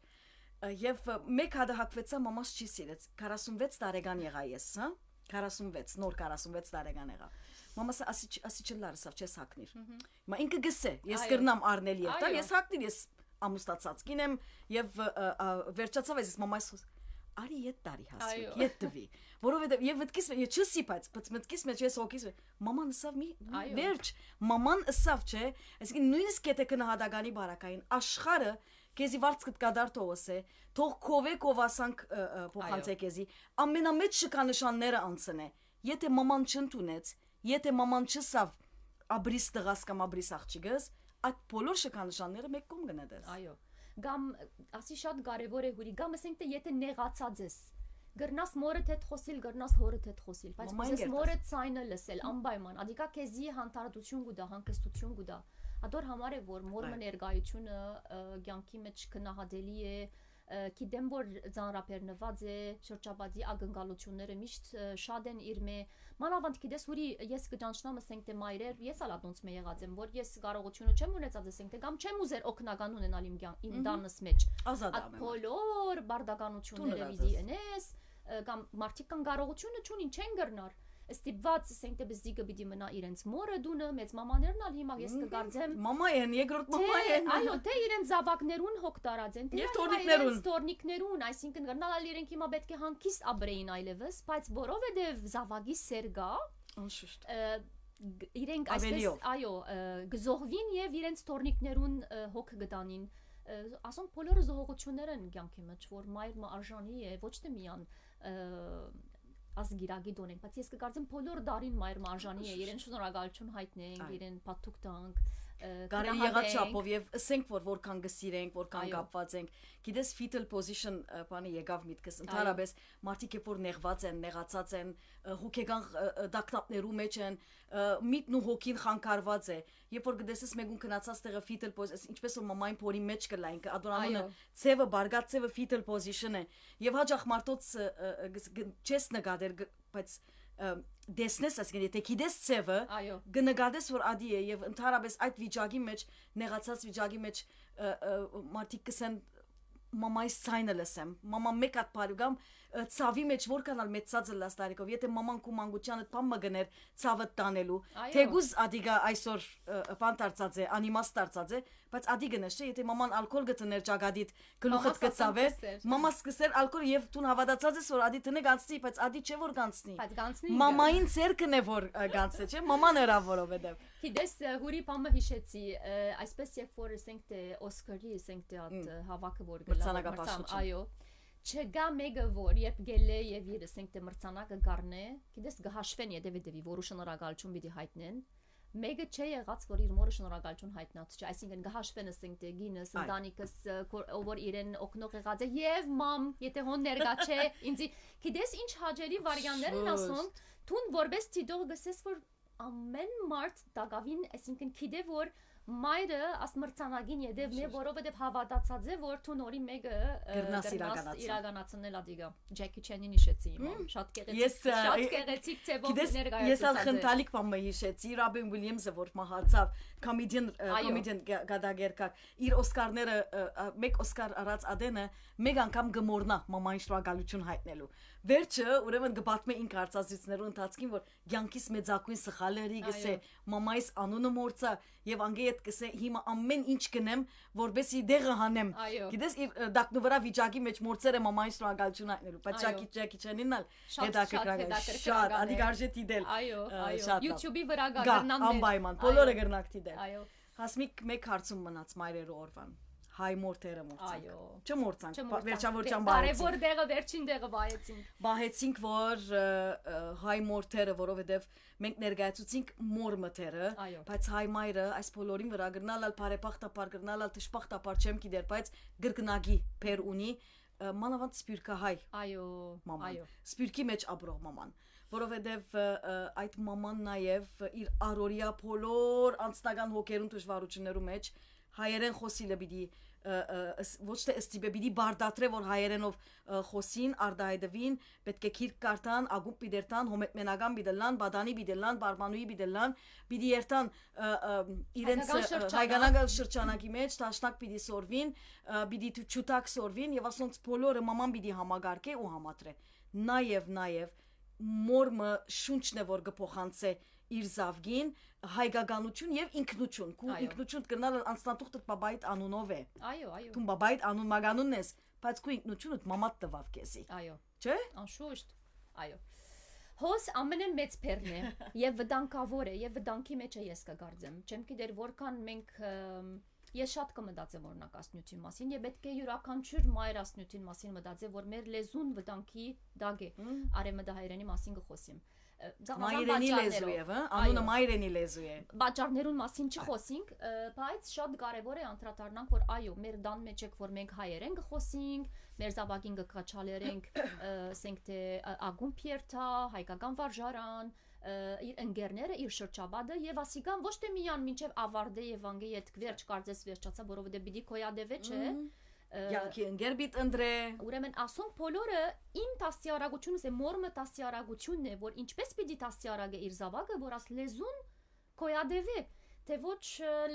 Եվ մեկ հատ հակվեցա մամաս չի սիրեց 46 տարեկան եղա ես, հա 46 նոր 46 տարեկան եղա մամաս ասի չլարսավ չես հակնիր հիմա ինքը գսե ես կրնամ առնել երթա ես հակնիր ես ամուսնացած կինեմ եւ վերջացավ ես մամայս արի ետ տարի հասիկ ետ տվի որովհետեւ եւ մտքիս ես չսի բայց մտքիս մեջ ես հոգիս մաման ասավ մի վերջ մաման ասավ չէ այսինքն նույնիսկ եթե կնահատականի բարակային աշխարհը Քեզի վարձկդ կադարտոս է, թող քովե կովասանք փոխանցե քեզի, ամենամեծ շքանշանները անցն է, եթե մաման չընդունեց, եթե մաման չսավ աբրիս տղաս կամ աբրիս աղջիկս, այդ բոլոր շքանշանները մեկ կողմ գնադես։ Այո, գամ ասի շատ կարևոր է հուրի, գամ ասենք թե եթե նեղացած ես, գրնաս մորդ հետ խոսիլ, գրնաս հորդ հետ խոսիլ, բայց ուզես մորդ ցայնը լսել, անպայման, ադիկա քեզի հանդարտություն գուտա, հանգստություն գուտա։ Ադոր համար է որ մորմը ներկայությունը կյանքի մեջ քնահատելի է, գիտեմ որ ծանրաբեռնված է, շրջապատի ակնկալությունները միշտ շատ են իր մե, մանավանդ գիտես ուրի ես կճանչնամ ասենք թե մայրեր, ես ալադոնց մե եղած եմ, որ ես կարողությունը չեմ ունեցած ասենք թե կամ չեմ ուզեր օգնական ունենալ իմ տանս մեջ։ Այդ բոլոր բարդականությունները պիտի ընես, կամ մարդիկ կան կարողությունը չունին, չեն գրնար։ Ստիպված ասենք թե բզիկը պիտի մնա իրենց մորը դունը մեծ մամաներն ալ հիմա ես կգարձեմ մամա են երկրորդ մամա են այո թե իրենց զավակներուն հոգ տարած են թե տորնիկներուն այսինքն գնալ իրենք հիմա պետք է հանգիստ աբրեին այլևս բայց որովհետև զավակի սեր գա անշուշտ իրենք այսպես այո գզողվին եւ իրենց տորնիկներուն հոգ գտանին ասոնք բոլորը զողողություններ են կյանքի մեջ որ մայրը արժանի է ոչ թե միան ազգիրագի դոնենք, բայց ես կկարծեմ բոլոր դարին մայր մարժանի է, իրեն շնորհակալություն հայտնենք, իրեն փաթուկ տանք, կարելի եղած շապով եւ ասենք որ որքան գսիրենք, որքան կապված ենք, գիտես fetal position բանի եկավ միտքս, ընդհանրապես մարդիկ երբ որ նեղված են, նեղացած են, հոգեկան դակտապներու մեջ են, միտն ու հոգին խանգարված է, երբ որ գտեսես մեկուն քնացած տեղը fetal position, ինչպես որ մամային փորի մեջ կլային, ադորանունը ցևը բարգած ցևը fetal position է, եւ հաջող մարդոց չես նկատել, բայց դեսնես, ասենք եթե գիտես ծևը, կնկատես որ ադի է եւ ընդհանրապես այդ վիճակի մեջ, նեղացած վիճակի մեջ մարդիկ կսեն մամայից ցայնը լսեմ, մաման մեկ հատ բարուգամ ցավի մեջ որքանալ մեծած լաս տարիքով, եթե մաման քու մանկությանդ բան մգներ ցավը տանելու, թեգուզ ադիգա այսօր բան դարձած է, անիմաստ դարձած է, բայց ադիգը նշե, եթե մաման ալկոհոլ գտներ ճագադիտ, գլուխդ կծավեր, մամա սկսեր ալկոհոլ եւ դու հավատացած ես որ ադի տնե գանցնի, բայց ադի չէ որ գանցնի։ Մամային ցերկն է որ գանցե, չէ՞, մաման հրավորովեդև։ Գիտես, հուրի բամը հիշեցի, այսպես երբ որ ասենք թե Օսկարի, ասենք թե այդ հավաքը որ գլա, այո, չգա մեկը որ երբ գելե եւ իր ասենք թե մրցանակը գառնե, գիտես գհաշվեն եդեվեդեվի որը շնորհակալություն պիտի հայտնեն, մեկը չէ եղած որ իր մորը շնորհակալություն հայտնած չէ, այսինքն գհաշվեն ասենք թե գինս ընտանիքս որ իրեն օգնող եղած է եւ մամ, եթե հոն ներգա չէ, ինձ գիտես ինչ հաջելի վարիանտներ են ասում, թուն որպես տիդող գսես որ ամեն մարդ դակավին, այսինքն գիտե որ մայրը ասմրցանագին եդևն է, որովհետև հավատացած է, որ թու նորի մեկը գրնաս իրականացնել ադիգա։ Ջեկի Չենին հիշեցի իմ, շատ գեղեցիկ ծևով ներկայացած է։ Ես ալ խնդալիք բամը հիշեցի, Ռոբին Ուիլյամսը, որ մահացավ, կոմեդիան գադագերկար, իր Օսկարները, մեկ Օսկար առած ադենը, մեկ անգամ գմորնա մամային շնորհակալություն հայտնելու։ Վերջը, ուրեմն գբատմե ինք արծազիցներու ընթացքին, որ յանքիս մեծակույն սխալերի գսե, մամայիս անունը մորցա եւ անգետ գսե հիմա ամեն ինչ կնեմ, որբեսի դեղը հանեմ։ Գիտես, դակնու վրա վիճակի մեջ մորցերը մամային շնորհակալություն հայտնելու, բայց Ջեկի Չենին ալ հետաքրքրական է, շատ ադիգարժե դիդել։ Այո, YouTube-ի վրա գարնան անպայման, բոլորը գրնակ դիդել։ Այո։ Հասմիկ մեկ հարցում մնաց մայրերու օրվան։ Հայ մորթերը մորցանք։ Չմորցանք, վերջավորության բարեցինք։ Կարևոր դեղը վերջին դեղը բայեցինք։ Բայեցինք, որ հայ մորթերը, որովհետև մենք ներկայացուցինք մոր մթերը, բայց հայ մայրը այս բոլորին վրա գրնալ բարեպախտապար գրնալ թշպախտապար չեմ գիտեր, բայց գրգնագի փեր ունի մանավանդ սպյուրքահայ։ Այո, այո։ Սպյուրքի մեջ ապրող մաման, որովհետև այդ մաման նաև իր առօրյա բոլոր անձնական հոգերուն դժվարություններու մեջ հայերեն խոսիլը պիտի ոչ թե ըստիպե պիտի բարդատրե որ հայերենով խոսին արդայդվին պետք է քիրք կարտան ագուպ պիդերտան հոմետմենական պիդելան բադանի պիդելան բարմանուի պիդելան պիտի երթան իրենց հայկական շրջանակի մեջ տաշնակ պիտի սորվին պիտի չուտակ սորվին եւ ասոնց բոլորը մաման պիտի համագարկե ու համատրե նաեւ մորմը շունչն է որ կփոխանցե իր զավգին հայկականություն եւ ինքնություն քու ինքնություն կնալ անստանտուղտ բաբայիդ անունով է այո դու բաբայիդ անուն մագանունն ես բայց քու ինքնությունդ մամատ տվավ քեզի այո չէ անշուշտ այո հոս ամենեն մեծ փերն է եւ վտանգավոր է եւ վտանգի մեջ է ես կգարձեմ չեմ գիտեր որքան մենք ես շատ կմտածեմ օրինակասնյութի մասին եւ պետք է յուրաքանչյուր մայրասնյութին մասին մտածեմ որ մեր լեզուն վտանգի դագ է արեմդահայերենի մասին կխոսեմ Մայրենի լեզու է, անունը մայրենի լեզու է։ Բաժարներուն մասին չխոսենք, բայց շատ կարևոր է անդրադառնանք, որ այո, մեր դան մեջ եք, որ մենք հայերեն կխոսենք, մեր զավակին կկաչալերենք, ասենք թե ագումբ երթա, հայկական վարժարան, իր ընկերները, իր շրջապատը եւ ասիկան ոչ թե միան մինչեւ ավարտե եւ անգե իդ վերջ կարծես վերջացա, որովհետեւ պիտի կոյադեվե չէ։ Յանքի ընկերբիտ ընդրե Ուրեմն ասոնք բոլորը իմ տասյարագությունս է մորմը տասյարագությունն է որ ինչպես պիտի տասյարագե իր զավակը որ աս լեզուն կոյադեվե թե ոչ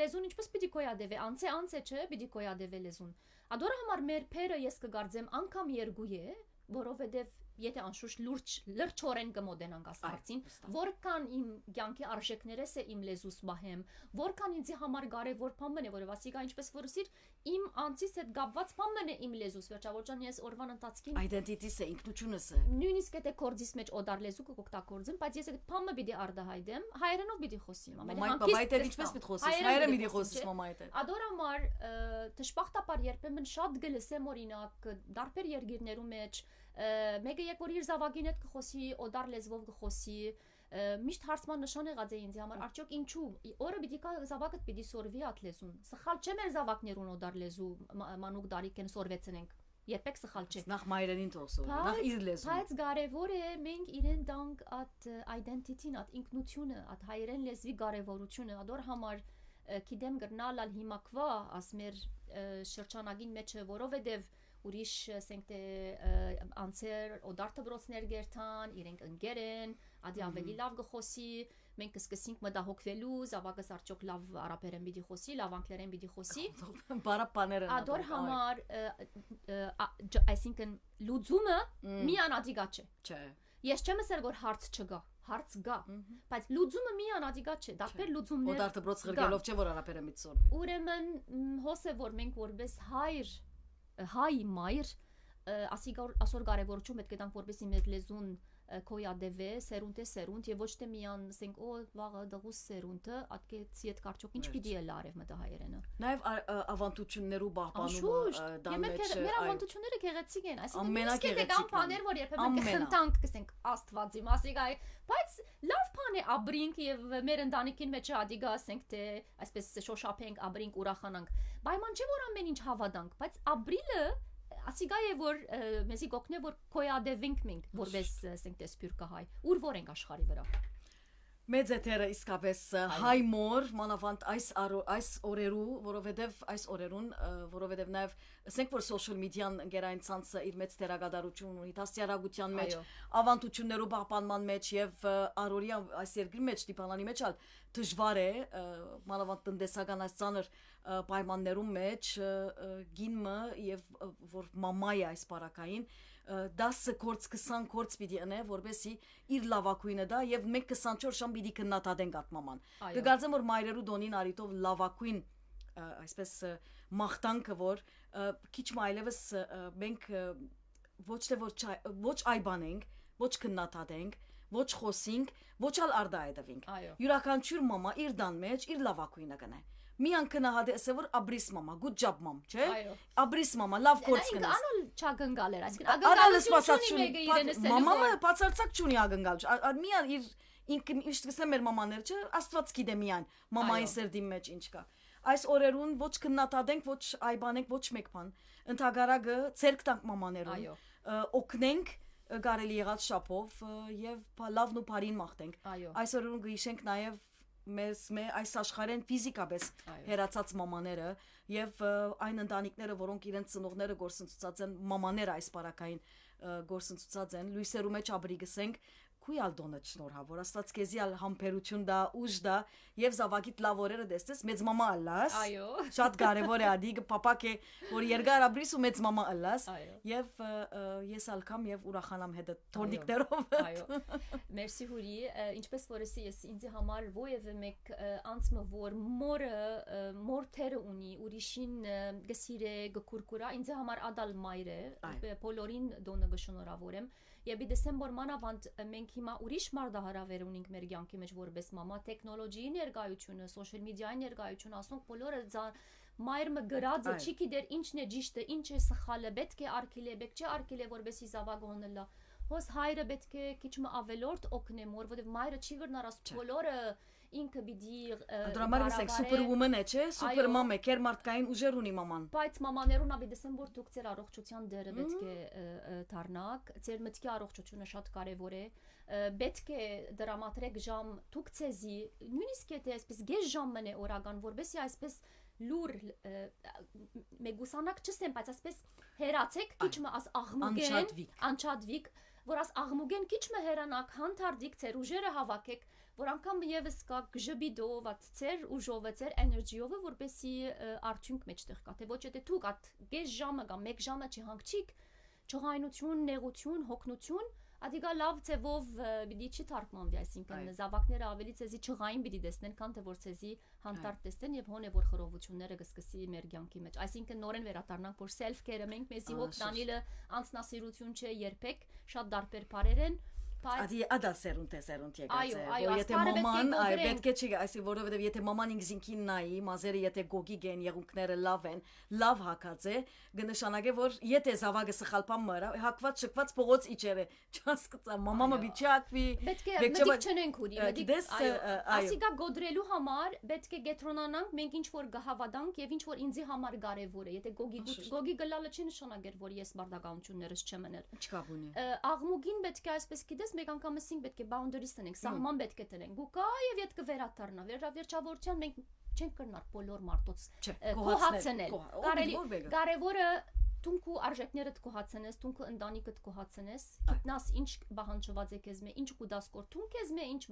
լեզուն ինչպես պիտի կոյադեվե անցե չէ պիտի կոյադեվե լեզուն ադորը համար մեր փերը ես կգարձեմ անգամ երկու է որովհետև եթե անշուշտ լրջորեն կմոդենանք աստվածին որքան իմ կյանքի արժեքներս է իմ լեզուս բահեմ որքան ինձի համար կարևոր բան է որովհետև ասիկա ինչպես որսիր իմ անձիս հետ կապված բան է իմ լեզուս վերջավորջան ես օրվան ընթացքին identity-ս է ինքնությունս է նույնիսկ եթե կորձիս մեջ օդար լեզու կօգտագործեմ բայց ես այդ բանը պիտի արդահայտեմ հայերենով պիտի խոսեմ ամենահանկիստ ինչպես պիտի խոսես հայերեն պիտի խոսես մամայդ ադոր համար դժբախտաբար երբեմն շատ գլսեմ օրինակ դարբեր երկիրներու մեջ մեկը երբ որ իր զավակին հետ կխոսի օդար լեզվով կխոսի միշտ հարցման նշան եղած է ինձ համար արդյոք ինչու օրը պիտի կա զավակդ պիտի սորվի այդ լեզուն սխալ չէ մեր զավակներուն օդար լեզու մանուկ դարիքեն սորվեցնենք երբեք սխալ չէ նախ մայրենին թողսով նախ իր լեզուն բայց կարևոր է մենք իրեն տանք այդ identity-ն այդ ինքնությունը այդ հայերեն լեզվի կարևորությունը ադոր համար գիտեմ գրնալ ալ հիմակվա ասմեր շրջանագին մեջը որովհետև ուրիշ ասենք թե անցեր օդար դբրոցներ գերտան իրենք ընկեր են Ադի ավելի լավ գխոսի, մենք կսկսենք մտահոգվելու, զավակս արդյոք լավ արաբերեն պիտի խոսի, լավ անգլերեն պիտի խոսի։ Բարապ բաները։ Ադոր համար, այսինքն լուծումը միանադիգա չէ։ Չէ։ Ես չեմ ասել որ հարց չգա, հարց գա, բայց լուծումը միանադիգա չէ, դարբեր լուծումներ։ Ու դարձ բրոց խրգելով չէ որ արաբերը միցորվի։ Ուրեմն հոսե որ մենք որպես հայ մայր ասոր կարևորություն պետք է տանք որպեսի մեր լեզուն կոյադևե սերունդ եւ ոչ թե միան ասենք օ վաղը դղուս սերունդը ատկեցի այդ կարճոք ինչ պիտի է լարև մտա հայերենը նաեւ ավանդություններու պահպանումը դա մեջ մեր ավանդությունները գեղեցիկ են այսինքն իսկ եթե կան բաներ որ երբեմն կխնդանք ասենք աստվածի մասի գայ բայց լավ բան է աբրինք եւ մեր ընտանիքին մեջ ադիգա ասենք թե այսպես շոշափենք աբրինք ուրախանանք պայման չէ որ ամեն ինչ հավատանք բայց ապրիլը ասիգա է որ մեզի գոքնե որ կոյադևենք մենք որպես ասենք տեսփյուրկա հայ ուր որ ենք աշխարհի վրա մեծ էթերը իսկապես հայ մոր մանավանդ այս օրերու որովհետև նաև ասենք որ social media-ն ընկերային ցանցը իր մեծ դերակատարություն ունի դաստիարակության մեջ ավանդություններու պահպանման մեջ եւ առօրյա այս երկրի մեջ դիպանանի մեջ ալ դժվար է մանավանդ տնտեսական այս ցաներ պայմաններում մեջ գինը եւ որ մամայ այս բարակային 10 կորց 20 կորց պիտի ընե որբեսի իր լավակույնը դա եւ մենք 24 ժամ պիտի քննադատենք այդ մաման կգարձեմ որ մայրերու դոնին արիտով լավակույն այսպես մախտանքը որ քիչ մայլևս մենք ոչ թե ոչ այբանենք ոչ քննադատենք ոչ խոսենք ոչ ալ արդայդվենք յուրաքանչյուր մամա իր դան մեջ իր լավակույնը կնե Միան կնահատե ասե որ աբրիս մամա good job mom չէ աբրիս մամա լավ կորց կնես անալ չագնգալեր այսինքն ագնգալություն մամամը բացարձակ չունի ագնգալ միան իր ինքը իշտ կսեմ մեր մամաներ չէ աստված գիտե միան մամայի սերդի մեջ ինչ կա այս օրերուն ոչ քննադատենք ոչ այբանենք ոչ մեկ բան ընդհանրակը ցերկ տանք մամաներուն օգնենք կարելի եղած շապով եւ լավն ու բարին մաղթենք այս օրերուն գիշենք նաեւ մեզ այս աշխարհեն ֆիզիկապես հերացած մամաները եւ այն ընտանիքները որոնք իրենց ծնողները գործընծած են մամաները այս բարակային գործընծած են լույսերու մեջ աբրի գսենք Քույալ դոնը շնորհավոր աստված քեզի ալ համբերություն դա ուժ դա եւ զավակիդ լավ օրերը դեսես մեծ մամա ալլաս շատ կարեւոր է ադիգ պապակ է որ երկար աբրիս ու մեծ մամա ալլաս եւ ես ալքամ եւ ուրախանամ հետը թորնիկներով մերսի հուրի ինչպես որ ես ինձ համար ովևէ մեկ անցմը որ մորթերը ունի ուրիշին գսիրե գկուրկուրա ինձ համար ադալ մայր է բոլորին դոնը գշնորհավորեմ Եվ դեսեմ որ մանավանդ մենք հիմա ուրիշ մարդահարավեր ունենք մեր կյանքի մեջ որպես մամա տեխնոլոգիայի ներկայությունը, social media-ի ներկայությունը, ասոնք բոլորը մայրը գրածը չի գիտեր ինչն է ճիշտը, ինչ է սխալը, պետք է արկիլե, պետք չէ արկիլե որպեսի զավակոնելա։ Հոս հայրը պետք է քիչ ավելորդ օգնե մոր, որովհետև մայրը չի վրնարած բոլորը ինքը պիտի դրամար ասենք սուպերվումեն է, չէ՞, սուպերմամ է, կեր մարդկային ուժեր ունի մաման։ Բայց մամաներուն ապի դեսեմ որ դուք ձեր առողջության դերը պետք է դառնաք, ձեր մտքի առողջությունը շատ կարևոր է, պետք է դրամատրեք ժամ դուք ցեզի, նույնիսկ եթե այսպես գեշ ժամ մնե օրական, որովհետեւ այսպես լուր մեգուսանակ չսեմ, բայց այսպես հերացեք, քիչ մը աս աղմուգեն, անչադվիկ որ աս աղմուգեն քիչ մը հերանակ հանդարտիկ ձեր ուժերը հավաքեք որ անգամ եւս կա գժբիդով at ձեր ուժով ձեր էներգիով որպեսի արդյունք մեջտեղ կա թե ոչ եթե դուք at գեշ ժամը կամ 1 ժամը չհանգչիկ ճղայնություն նեղություն հոգնություն Ադիգա լավ ցևով պիտի չի թարգմանվի, այսինքն զավակները ավելի ցեզի չղային պիտի տեսնեն, քան թե որ ցեզի հանդարտ տեսնեն եւ հոն է որ խռովությունները կսկսի մեր կյանքի մեջ։ Այսինքն նորեն վերադառնանք որ self care-ը մենք մեզի հոգ տանիլը անձնասիրություն չէ երբեք, շատ դարբեր բարեր են։ Ադի ադալ սերունդ եկած է, որ եթե մաման պետք է չի, այսինքն որովհետև եթե մաման ինքզինքին նայի, մազերը եթե գոգիկ են, եղունգները լավ են, լավ հակած է, կնշանակե որ եթե զավակը սխալփամ մրա, հակված շկված փողոց իջերը, չհասկացա, մամամը բիչի հակվի, պետք է մտիկ չնենք ուրի, ասիկա գոդրելու համար պետք է գետրոնանանք, մենք ինչ որ գահավադանք եւ ինչ որ ինձի համար կարեւոր է, եթե գոգի գլալը չի նշանակեր որ ես բարդականություններս չեմ մներ։ Չկա բունի։ Աղմուգին պետք է այսպես գիտես մեկ անգամ ասենք պետք է boundaries տնենք, սահման պետք է տնենք։ Գուկա եւ յետ կվերադառնա։ Վերջավորության մենք չենք կրնար բոլոր մարդոց կոհացնել։ Կարևորը Թունքու արժեքներդ կոհացնես, թունքը ընտանիքդ կոհացնես, գտնաս ինչ բահանջված է քեզ մե, ինչ կուդաս կոր, թուն քեզ մե ինչ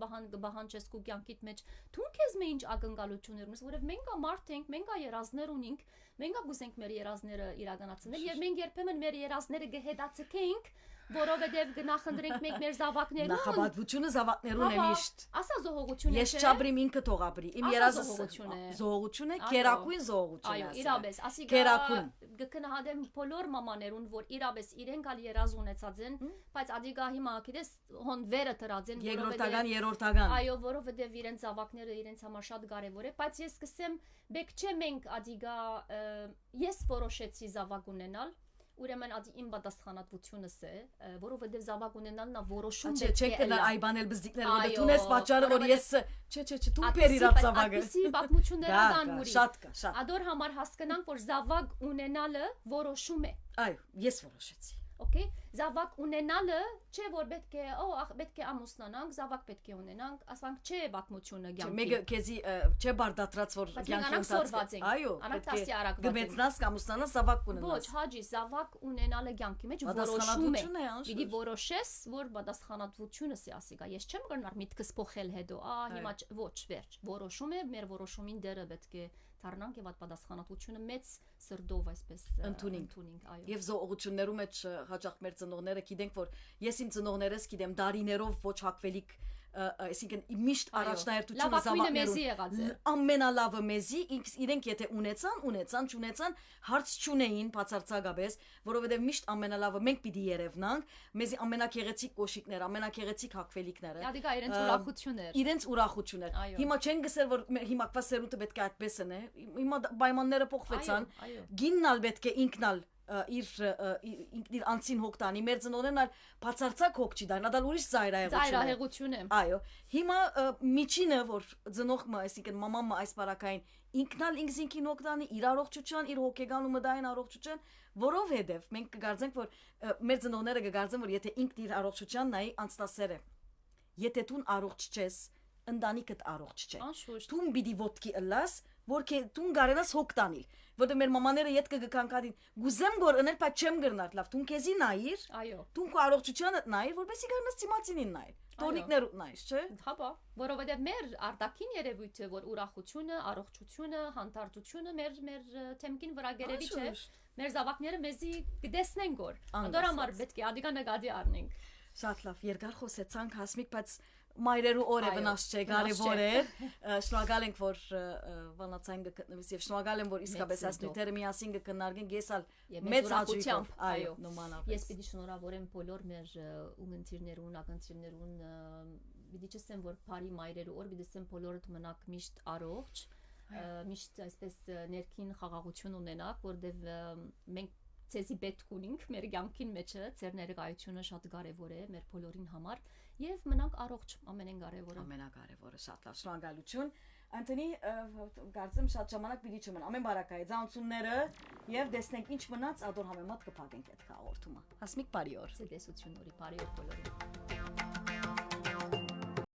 բահանջես քու կյանքիդ մեջ, թուն քեզ մե ինչ ակնկալություններ ունես, որովհետև մենք ամարտ ենք, մենք երազներ ունենք, մենք գուզենք մեր երազները իրականացնել, եւ մենք երբեմն մեր երազները գհետացնենք, որովհետև գնախնդրենք մենք մեր զավակներուն նախաբատվությունը զավակներուն է միշտ ասա զողողություն է ես չաբրիմ ինքը թողաբրի իմ երազը զողողություն է կերակույն զողողություն այո իրապես ասի գկնահատեմ բոլոր մամաներուն որ իրապես իրենք ալ երազ ունեցած են բայց ադիգա հիմա գիտես հոն վերը դրած են երրորդական այո որովհետև իրենց զավակները իրենց համար շատ կարևոր է բայց ես սկսեմ բեք չէ մենք ադիգա ես որոշեցի զավակ ունենալ ուրեմն ադի իմ պատասխանատվությունս է որովհետև զավակ ունենալն է որոշում է չէ կնա այբանել բզդիկներ որ դու ես պատճառը որ ես չէ դու բեր իրաց զավակը ասի պատմությունները կան ուրի շատ ադոր համար հասկանանք որ զավակ ունենալը որոշում է այո ես որոշեցի Okay, զավակ ունենալը չէ որ պետք է պետք է ամուսնանանք, զավակ պետք է ունենանք, ասանք չէ պատմությունը կյանքի։ Մեկը քեզի չէ բարդատրած որ կյանքի ընթացքում։ Այո, անակտասի արագ գմեցնաս կամուսնանաս զավակ կունենաս։ Ոչ, հաջի զավակ ունենալը կյանքի մեջ որոշում է։ Պիտի որոշես, որ պատասխանատվությունս է ասիկա։ Ես չեմ գնար միտքս փոխել հետո, հիմա ոչ, վերջ։ Որոշում է, մեր որոշումին դերը պետք է դառնանք եւ այդ պատասխանատվությունը մեծ սրդով այսպես ընդունենք, այո։ Եվ զողողություններում մեջ հաճախ մեր ծնողները գիտենք որ ես իմ ծնողներս գիտեմ դարիներով ոչ հակվելիք այսինքն միշտ առաջնահերթությունը զավակներուն ամենալավը մեզի իրենք եթե ունեցան չունեցան հարց չունեին բացարձակապես որովհետև միշտ ամենալավը մենք պիտի երևնանք մեզի ամենակեղեցիկ կոշիկներ ամենակեղեցիկ հակվելիքները ադիգա իրենց ուրախություններ հիմա չեն գսել որ հիմա կվա սերունդը պետք է այդպես է հիմա պայմանները փոխվեցան գիննալ պետք է ինքնալ իր անցին հոգ տանի մեր ծնողներն ալ բացարձակ հոգ չի դառնա դա ուրիշ ծայրահեղություն է այո հիմա միջինը որ ծնողը այսինքն մամամը այս բարակային ինքնալ ինքին հոգ տանի իր առողջության իր հոգեգան ու մտային առողջության որովհետև մենք կգարձենք որ մեր ծնողները կգարձեն որ եթե ինքն իր առողջության նայի անցնասեր է եթե դու առողջ չես ընտանիքդ առողջ չէ դու պիտի ոտքի ըլլաս որ դու գարենաս հոգ տանիլ որտեղ մեր մամաները յետ կգքանկադին գուզեմ գոր ընել բայց չեմ գրնալ լավ դու քեզի նայիր այո դու քո առողջությանդ նայիր որպեսզի գարնաս ծիմացինին նայիր տոնիկներ նայիր չէ հապա որովհետև մեր արտաքին երևույթը որ ուրախությունը առողջությունը հանդարտությունը մեր թեմքին վրա գերեվի չէ մեր զավակները մեզի կտեսնեն գոր դրա համար պետք է ադիգա նկատի առնենք շատ լավ երկար խոսեցանք հասմիկ բայց մայրերու օրը վնաս չէ կարևոր է շնորհակալ ենք որ վանացային գտնվես եւ շնորհակալ եմ որ իսկապես այս նյութերը միասին կքննարկենք ես ալ մեծ հաճույքով այո նոմանապես ես պիտի շնորհավորեմ բոլոր մեր ուղընտիրներուն ակնթիրներուն պիտի չասեմ որ բարի մայրերու օր պիտի ասեմ բոլորդ մնաք միշտ առողջ միշտ այսպես ներքին խաղաղություն ունենաք որտեվ մենք ցեզի պետք ունենք մեր կյանքին մեջը ձեր ներկայությունը շատ կարևոր է մեր բոլորին համար եւ մնանք առողջ ամենակարևորը շատ լավ շնորհակալություն Անտոնի կարծեմ շատ ժամանակ պիտի չմնա ամեն բարակայի ցանցումները եւ տեսնենք ինչ մնաց ադոր համեմատ կփակենք այդ հաղորդումը հասմիկ բարի օր ցտեսություն օրի բարի օր բոլորին